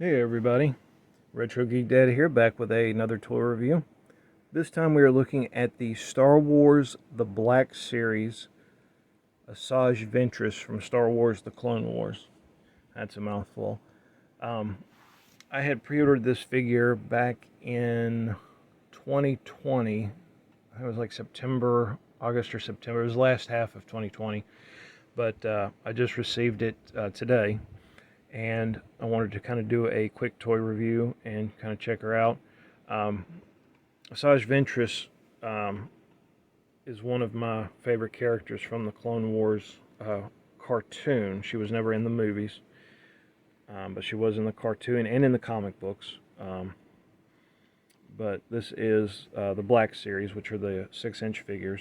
Hey everybody, Retro Geek Dad here, back with another toy review. This time we are looking at the Star Wars The Black Series Asajj Ventress from Star Wars The Clone Wars. That's a mouthful. I had pre-ordered this figure back in 2020. I think it was like September, August or September. It was the last half of 2020. But I just received it today. And I wanted to kind of do a quick toy review and kind of check her out. Asajj Ventress is one of my favorite characters from the Clone Wars cartoon. She was never in the movies, but she was in the cartoon and in the comic books. But this is the Black Series, which are the 6-inch figures.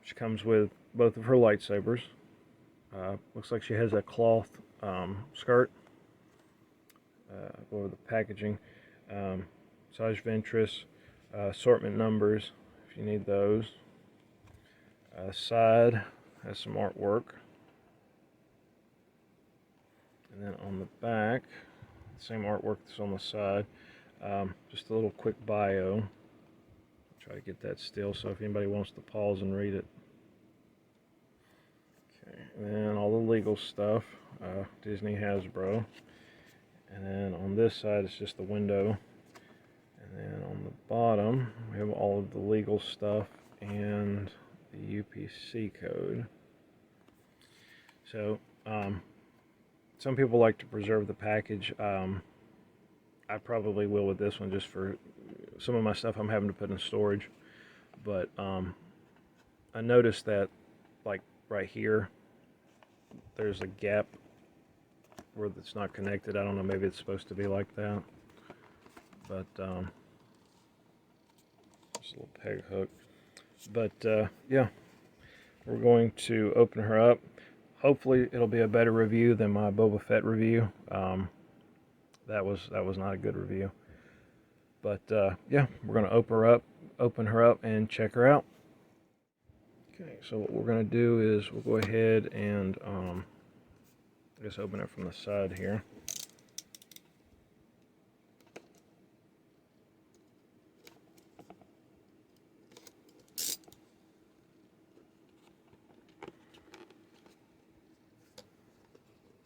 She comes with both of her lightsabers. Looks like she has a cloth skirt. Go over the packaging. Asajj Ventress, assortment numbers if you need those. Side has some artwork. And then on the back, same artwork that's on the side. Just a little quick bio. Try to get that still so if anybody wants to pause and read it. And then all the legal stuff, Disney, Hasbro. And then on this side it's just the window. And then on the bottom we have all of the legal stuff and the UPC code. So some people like to preserve the package. I probably will with this one, just for some of my stuff I'm having to put in storage. But I noticed that, like right here, there's a gap where it's not connected. I don't know, maybe it's supposed to be like that. But just a little peg hook. But yeah, we're going to open her up. Hopefully it'll be a better review than my Boba Fett review. That was not a good review. But yeah, we're going to open her up and check her out. Okay, so what we're going to do is we'll go ahead and just open it from the side here.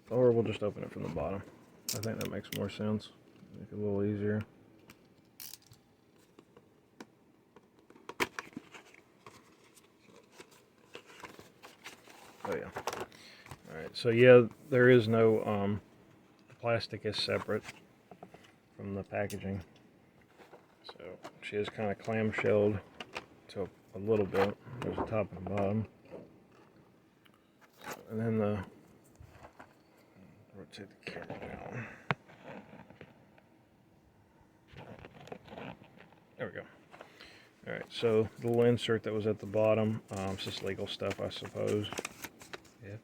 Or we'll just open it from the bottom. I think that makes more sense. Make it a little easier. Oh yeah. Alright, so yeah, there is no, the plastic is separate from the packaging. So she is kind of clamshelled to a little bit. There's the top and the bottom. And then rotate the camera down. There we go. Alright, so the little insert that was at the bottom, it's just legal stuff, I suppose. Yeah.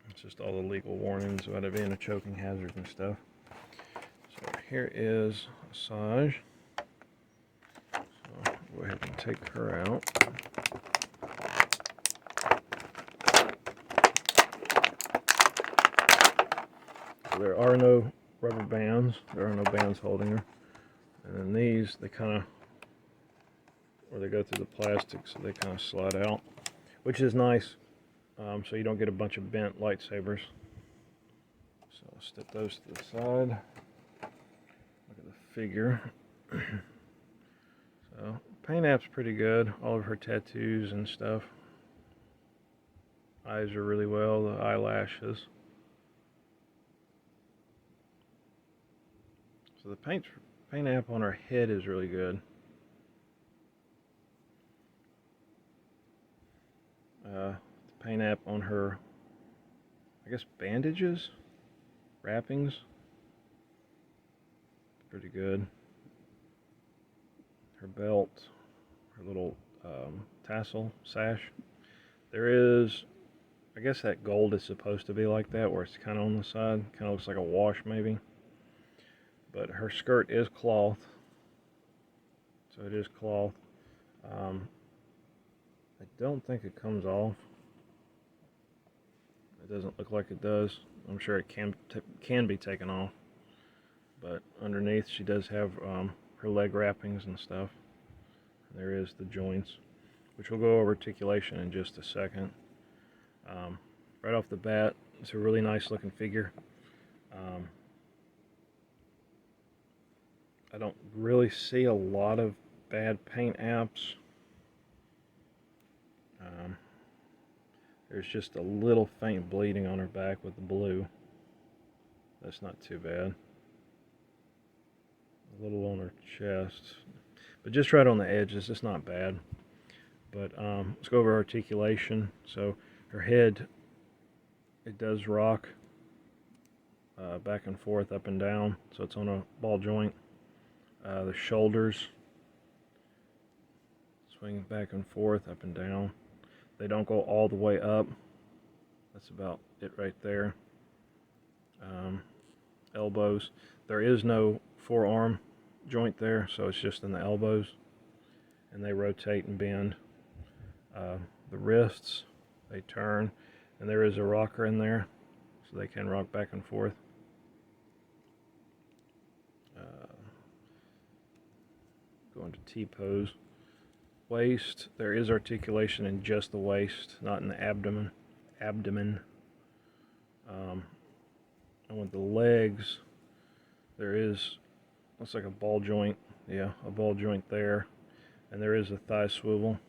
It's just all the legal warnings about it being a choking hazard and stuff. So here is Asajj. So go ahead and take her out. So there are no rubber bands. There are no bands holding her. And then these, they kind of, or they go through the plastic, so they kind of slide out, which is nice, so you don't get a bunch of bent lightsabers. So I'll step those to the side. Look at the figure. So paint app's pretty good. All of her tattoos and stuff. Eyes are really well. The eyelashes. So the paint app on her head is really good. The paint app on her, I guess, bandages, wrappings, pretty good. Her belt, her little tassel, sash. There is, I guess that gold is supposed to be like that, where it's kind of on the side, kind of looks like a wash maybe. But her skirt is cloth, so it is cloth. I don't think it comes off. It doesn't look like it does. I'm sure it can be taken off. But underneath she does have her leg wrappings and stuff. There is the joints, which we'll go over articulation in just a second. Right off the bat, it's a really nice looking figure. I don't really see a lot of bad paint apps. There's just a little faint bleeding on her back with the blue. That's not too bad. A little on her chest, but just right on the edges, it's not bad. But let's go over articulation. So her head, it does rock back and forth, up and down, so it's on a ball joint. The shoulders swing back and forth, up and down. They don't go all the way up. That's about it right there. Elbows. There is no forearm joint there, so it's just in the elbows, and they rotate and bend. The wrists, they turn, and there is a rocker in there, so they can rock back and forth. Go into T-pose. Waist, there is articulation in just the waist, not in the abdomen. And with the legs, there is, looks like a ball joint. Yeah, a ball joint there. And there is a thigh swivel.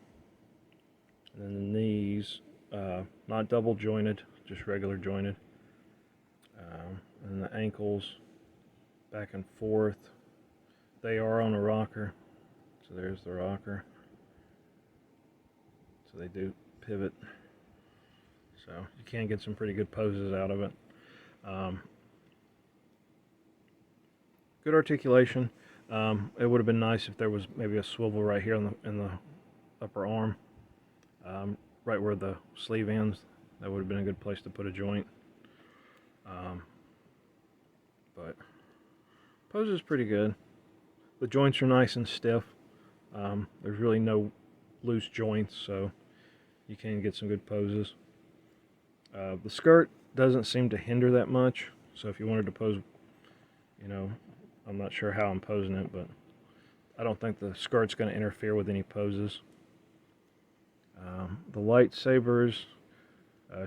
And then the knees, not double jointed, just regular jointed. And the ankles, back and forth. They are on a rocker. So there's the rocker. So they do pivot. So you can get some pretty good poses out of it. Good articulation. It would have been nice if there was maybe a swivel right here in the upper arm, right where the sleeve ends. That would have been a good place to put a joint. But pose is pretty good. The joints are nice and stiff. There's really no loose joints, so you can get some good poses. The skirt doesn't seem to hinder that much, so if you wanted to pose, you know, I'm not sure how I'm posing it, but I don't think the skirt's going to interfere with any poses. The lightsabers,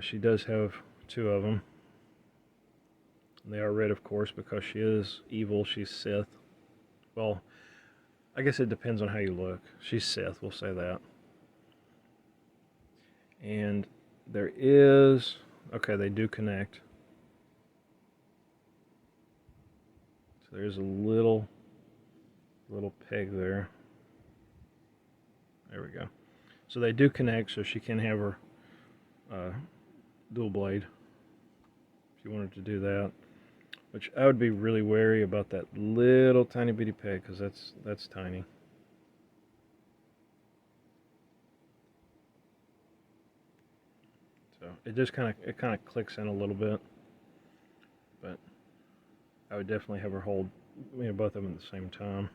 she does have 2 of them. And they are red, of course, because she is evil. She's Sith. Well, I guess it depends on how you look. She's Sith, we'll say that. And there is, okay, they do connect. So there's a little peg there. There we go. So they do connect, so she can have her dual blade if you wanted to do that. Which I would be really wary about that little tiny bitty peg, because that's tiny. So it just kind of clicks in a little bit, but I would definitely have her hold, you know, both of them at the same time.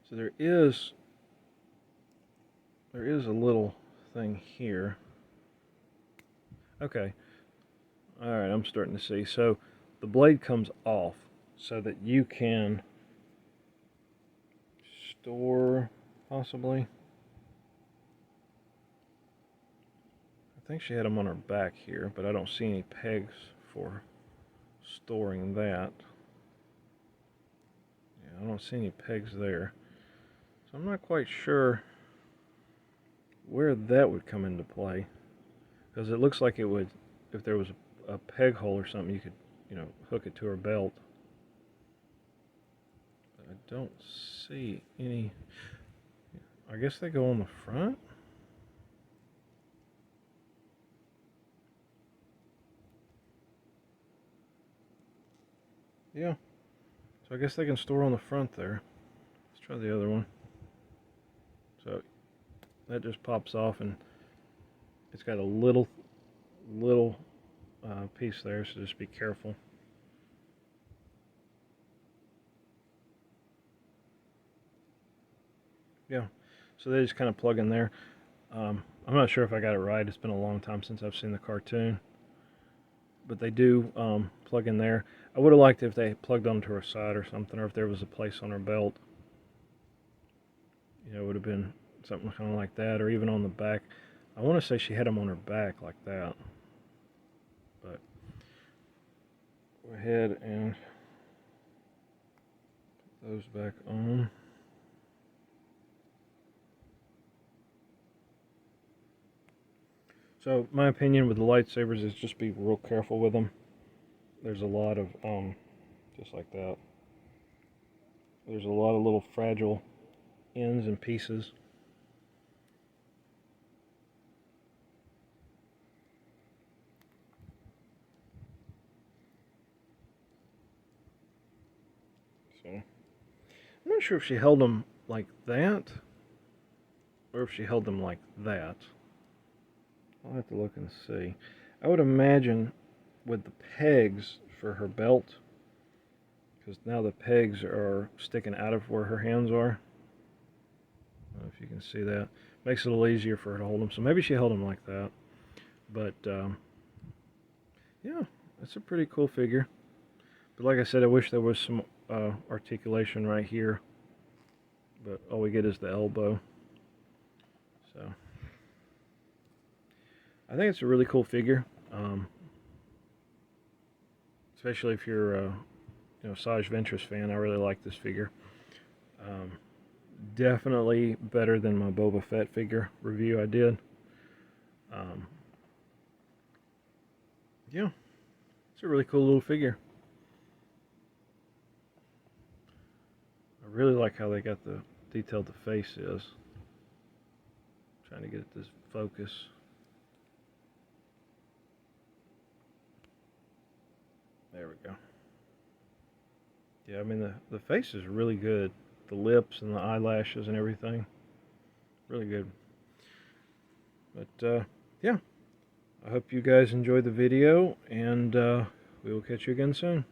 So there is a little thing here. Okay. Alright, I'm starting to see. So the blade comes off so that you can store, possibly. I think she had them on her back here, but I don't see any pegs for storing that. Yeah, I don't see any pegs there. So I'm not quite sure where that would come into play, because it looks like it would, if there was a peg hole or something, you could, you know, hook it to her belt. But I don't see any. I guess they go on the front. Yeah. So I guess they can store on the front there. Let's try the other one. So that just pops off, and It's got a little piece there, so just be careful. Yeah, so they just kind of plug in there. I'm not sure if I got it right. It's been a long time since I've seen the cartoon, but they do plug in there. I would have liked if they plugged onto her side or something, or if there was a place on her belt. You know, it would have been something kind of like that, or even on the back. I want to say she had them on her back like that. But go ahead and put those back on. So my opinion with the lightsabers is just be real careful with them. There's a lot of, just like that. There's a lot of little fragile ends and pieces. So I'm not sure if she held them like that or if she held them like that. I'll have to look and see. I would imagine with the pegs for her belt, because now the pegs are sticking out of where her hands are. I don't know if you can see that. Makes it a little easier for her to hold them. So maybe she held them like that. But yeah, that's a pretty cool figure. But like I said, I wish there was some articulation right here. But all we get is the elbow. So I think it's a really cool figure, especially if you're a Asajj Ventress fan. I really like this figure. Definitely better than my Boba Fett figure review I did. Yeah, it's a really cool little figure. I really like how they got the detailed the face is. Trying to get it to focus. There we go. Yeah, I mean the face is really good. The lips and the eyelashes and everything. Really good. But yeah, I hope you guys enjoyed the video, and we will catch you again soon.